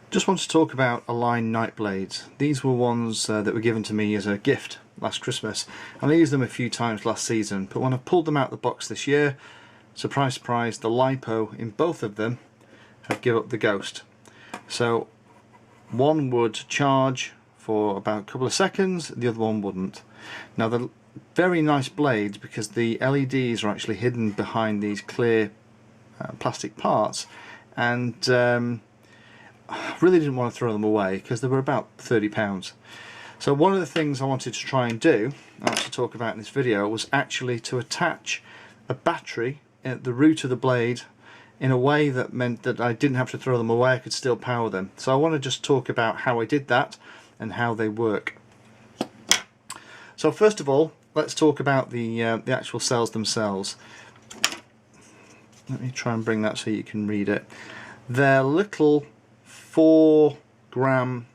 Just want to talk about Align night blades. These were ones that were given to me as a gift last Christmas, and I used them a few times last season, but when I pulled them out of the box this year, surprise surprise, the LIPO in both of them have given up the ghost. So one would charge for about a couple of seconds, the other one wouldn't. Now they're very nice blades because the LEDs are actually hidden behind these clear plastic parts, and I really didn't want to throw them away because they were about £30. So one of the things I wanted to try and do, I want to talk about in this video, was actually to attach a battery at the root of the blade in a way that meant that I didn't have to throw them away, I could still power them. So I want to just talk about how I did that and how they work. So first of all, let's talk about the actual cells themselves. Let me try and bring that so you can read it. They're little 4-gram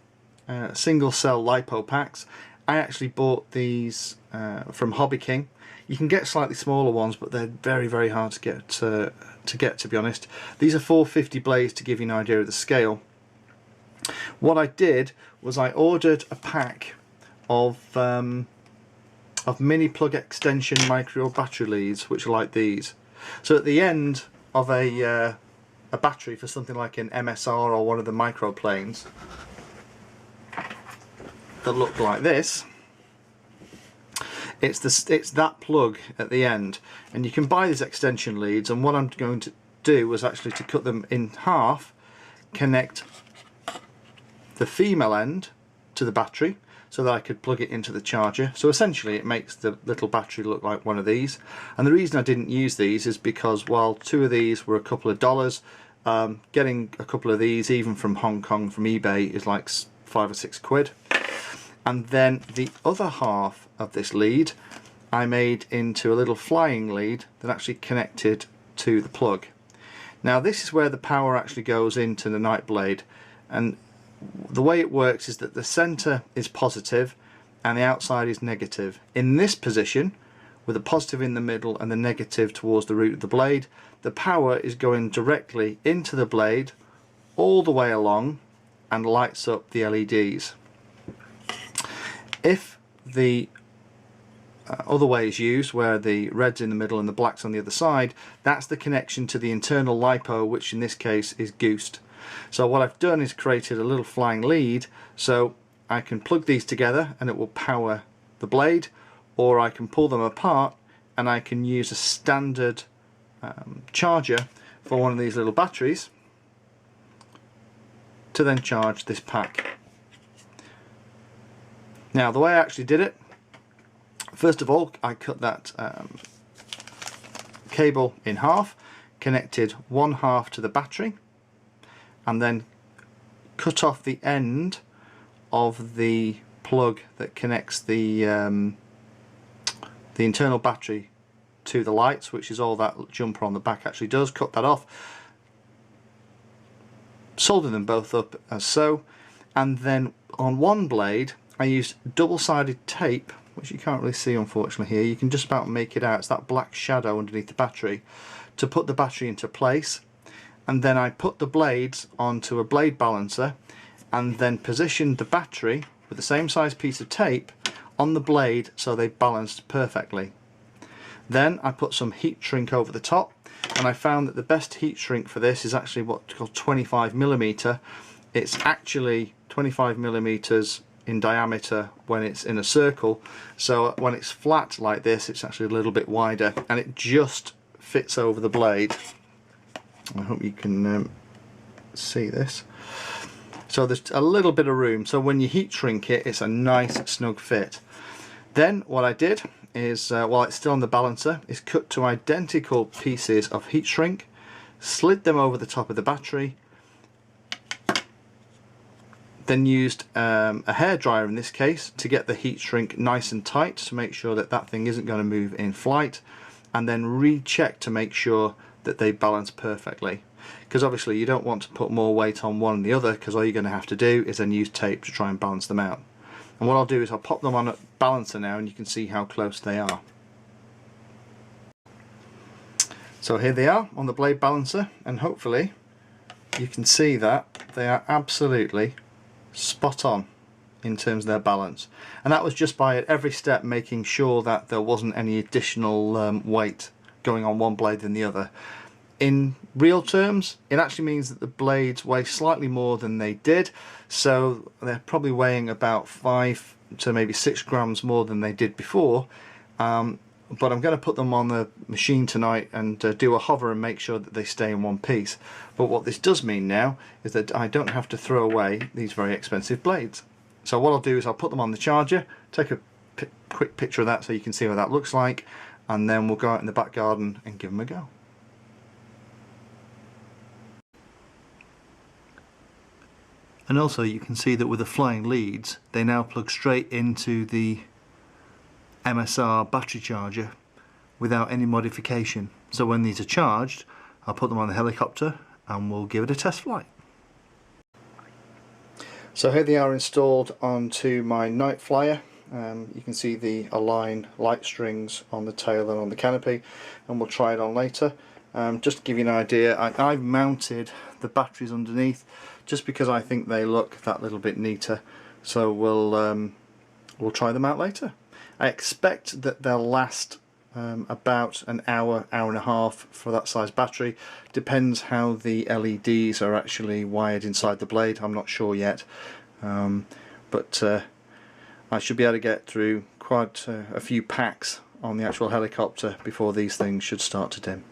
single cell LIPO packs. I actually bought these from Hobby King. You can get slightly smaller ones, but they're very hard to get, to be honest. These are 450 blades to give you an idea of the scale. What I did was I ordered a pack of mini plug extension micro battery leads, which are like these. So at the end of a battery for something like an MSR or one of the microplanes that look like this, it's that plug at the end, and you can buy these extension leads, and what I'm going to do was actually to cut them in half, connect the female end to the battery so that I could plug it into the charger. So essentially it makes the little battery look like one of these. And the reason I didn't use these is because while two of these were a couple of dollars, getting a couple of these even from Hong Kong from eBay is like 5 or 6 quid. And then the other half of this lead I made into a little flying lead that actually connected to the plug. Now this is where the power actually goes into the night blade, and the way it works is that the center is positive and the outside is negative. In this position, with the positive in the middle and the negative towards the root of the blade, the power is going directly into the blade all the way along and lights up the LEDs. If the other way is used, where the red's in the middle and the black's on the other side, that's the connection to the internal LIPO, which in this case is goosed. So what I've done is created a little flying lead, so I can plug these together and it will power the blade, or I can pull them apart and I can use a standard charger for one of these little batteries to then charge this pack. Now the way I actually did it, first of all I cut that cable in half, connected one half to the battery, and then cut off the end of the plug that connects the internal battery to the lights, which is all that jumper on the back actually does. Cut that off, solder them both up as so, and then on one blade I used double-sided tape, which you can't really see unfortunately here. You can just about make it out. It's that black shadow underneath the battery, to put the battery into place. And then I put the blades onto a blade balancer and then positioned the battery with the same size piece of tape on the blade so they balanced perfectly. Then I put some heat shrink over the top, and I found that the best heat shrink for this is actually what's called 25mm. It's actually 25mm in diameter when it's in a circle, so when it's flat like this it's actually a little bit wider, and it just fits over the blade. I hope you can see this. So there's a little bit of room, so when you heat shrink it, it's a nice snug fit. Then what I did is, while it's still on the balancer, is cut two identical pieces of heat shrink, slid them over the top of the battery, then used a hairdryer in this case to get the heat shrink nice and tight to make sure that that thing isn't going to move in flight, and then recheck to make sure that they balance perfectly, because obviously you don't want to put more weight on one than the other, because all you're going to have to do is then use tape to try and balance them out. And what I'll do is I'll pop them on a balancer now, and you can see how close they are. So here they are on the blade balancer, and hopefully you can see that they are absolutely spot on in terms of their balance, and that was just by at every step making sure that there wasn't any additional weight going on one blade than the other. In real terms, it actually means that the blades weigh slightly more than they did, so they're probably weighing about 5 to maybe 6 grams more than they did before. But I'm going to put them on the machine tonight and do a hover and make sure that they stay in one piece. But what this does mean now is that I don't have to throw away these very expensive blades. So what I'll do is I'll put them on the charger, take a quick picture of that so you can see what that looks like, and then we'll go out in the back garden and give them a go. And also you can see that with the flying leads, they now plug straight into the MSR battery charger without any modification. So when these are charged, I'll put them on the helicopter and we'll give it a test flight. So here they are installed onto my night flyer. You can see the Align light strings on the tail and on the canopy, and we'll try it on later. Just to give you an idea, I've mounted the batteries underneath just because I think they look that little bit neater. So we'll try them out later. I expect that they'll last about an hour, hour and a half for that size battery. Depends how the LEDs are actually wired inside the blade, I'm not sure yet. But I should be able to get through quite a few packs on the actual helicopter before these things should start to dim.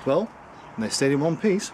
Well, they stayed in one piece.